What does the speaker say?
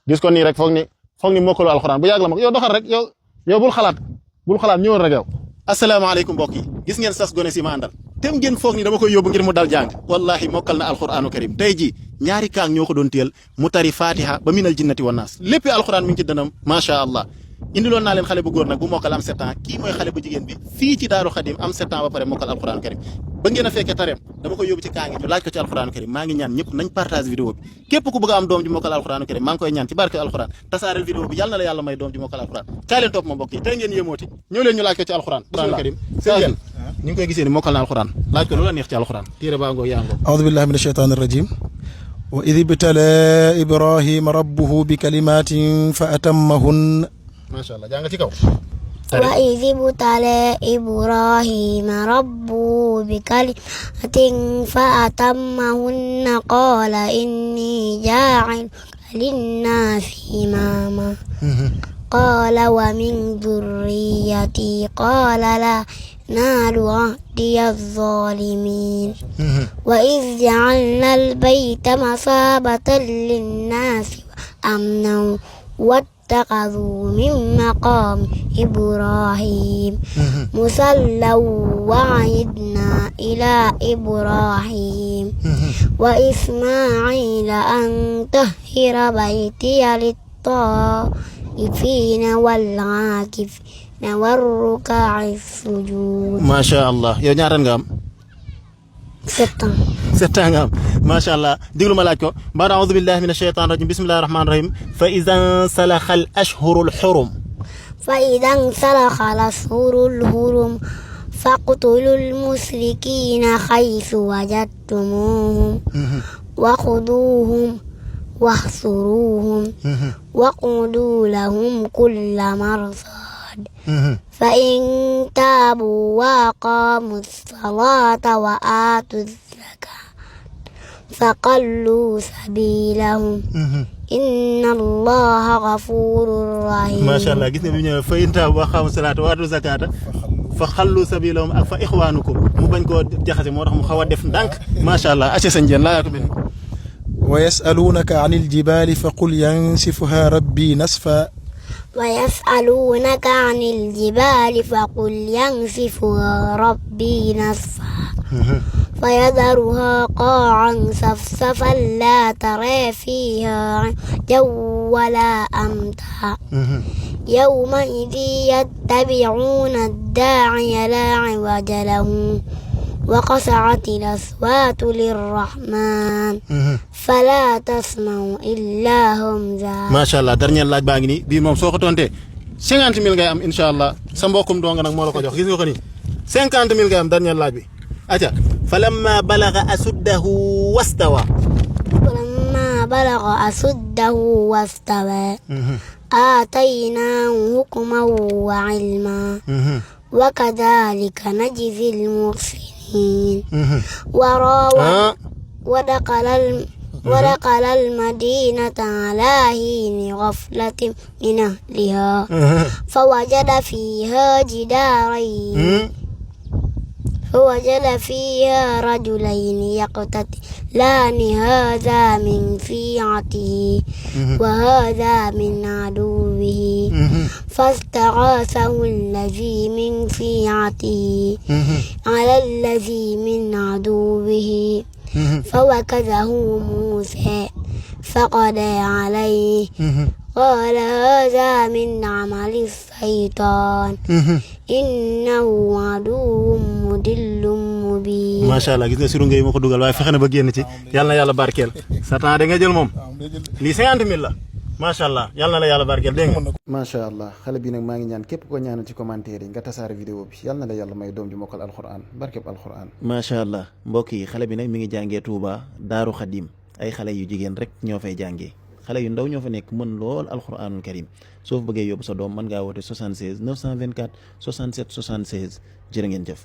gis ko nii rek foog ni mokkalu alxuraan bu yàgg la ma yow doxal rek yow bul xalaat ñëwal rek yow. asalaamaaleykum mbokk yi gis ngeen sas gone si ma àndal tem ngeen foog ni dama koy yóbbu ngir mu dal jàng wallahi mokkal na alxuraanu karim tey ji ñaari kaang ñoo ko doon téyel mu tari fatiha ba minal jinnati wan naas lépp alxuraan mi ngi ci dënam macha allah. indiloon naa leen xale bu góor nag bu mokkal am 7 ans kii mooy xale bu jigéen bi fii ci Daaru Xadim am 7 ans ba pare mokkal alxuraanu karim ba ngeen a fekkee tareem dama koy yóbbu ci kaa ngi ñu laaj ko ci alxuraanu karim maa ngi ñaan ñëpp nañ partage vidéo bi képp ku bëgg a am doom ji mokkal alxuraanu karim maa ngi koy ñaan ci barke alxuraan tasaareel vidéo bi yàlla na la yàlla may doom ji mokkal alxuraan kaay leen topp ma mbokk yi tey ngeen yéemooti ñëw leen ñu laaj ko ci alxuraan karim sëñ ngeen ñu ngi koy gisee ni mokkal na alxuraan laaj ko lu la neex ci alxuraan téere baa ngoo yaa ngoo a'uudu billahi mina shaytaani rajim wa idh ibtalaa ibrahima rabbuhu bi kalimatin fa atammahun macha allah jàng ci kaw وإذ ابتلى إبراهيم ربه بكلمة فأتمهن قال إني جاعل للناس إماما قال ومن ذريتي قال لا نال عهدي الظالمين وإذ جعلنا البيت مثابة للناس وأمنا اتخذوا من مقام إبراهيم مصلى وعهدنا إلى إبراهيم وإسماعيل أن طهر بيتي للطائفين والعاكفين والركع السجود ما شاء الله yow ñaata nga am 7 ans 7 ans nga am macha allah déglu ma laaj ko baad a'uudu billahi mina shaytaani rajim bismillahi rahmaani rahim fa idan salaxa al ashhurul xurum فإذا انسلخ الأشهر الحرم فاقتلوا المشركين حيث وجدتموهم وخذوهم واحصروهم وقعدوا لهم كل مرصاد فإن تابوا وأقاموا الصلاة وآتوا الزكاة فخلوا سبيلهم إن الله غفور رحيم ما شاء الله gis nga bi ñëw fa in taabu wa aqaamu salaata wa aatu zakaata fa xallu sabiilahum ak fa ixwaanukum mu bañ koo jaxase moo tax mu xaw a def ndànk macha allah ace sañ jeen laa yaatu benn wa yasalunaka an iljibali fa qul yansifuha rabbi nasfa ويسألونك عن الجبال فقل ينسفها ربي نسفا فيذرها قاعا صفصفا لا ترى فيها عوجا ولا أمتا يومئذ يتبعون الداعي لا عوج له وخشعت الأصوات للرحمن فلا تسمع إلا همزا ما شاء الله dernier laaj baa ngi nii bii moom soo ko tontee 50 000 ngay am incha allah sa mbokkum dong nag moo la ko jox gis nga ko nii 50 000 ngay am dernier laaj bi aca falamma balaga asuddahu wastawa فلما بلغ أشده واستوى آتيناه حكما وعلما وكذلك نجزي المحسنين ودخل المدينة على حين غفلة من أهلها فوجد فيها رجلين يقتتلان هذا من شيعته وهذا من عدوه فاستغاثه الذي من شيعته على الذي من عدوه فوكزه موسى فقضى عليه قال هذا من عمل الشيطان إنه عدو مضل مبين ما شاء الله gis nga siru ngay ma ko dugal waaye fexe na ba génn ci yàlla na yàlla barkeel sa temps da nga jël moom lii 50 000 la macha allah yàlla na la yàlla barkeel dégg nga macha allah xale bi nag maa ngi ñaan képp ko ñaanal ci commentaire yi nga tasaare vidéo bi yàlla na la yàlla may doom ji mokkal alquran barkeb alquran macha allah mbokk yi xale bi nag mi ngi jàngee Touba Daaru Xadim ay xale yu jigéen rek ñoo fay jàngee xale yu ndaw ñoo fa nekk mën lool alquranul karim soo fa bëggee yóbbu sa doom mën ngaa woote 76 924 67 76 jërë ngeen jëf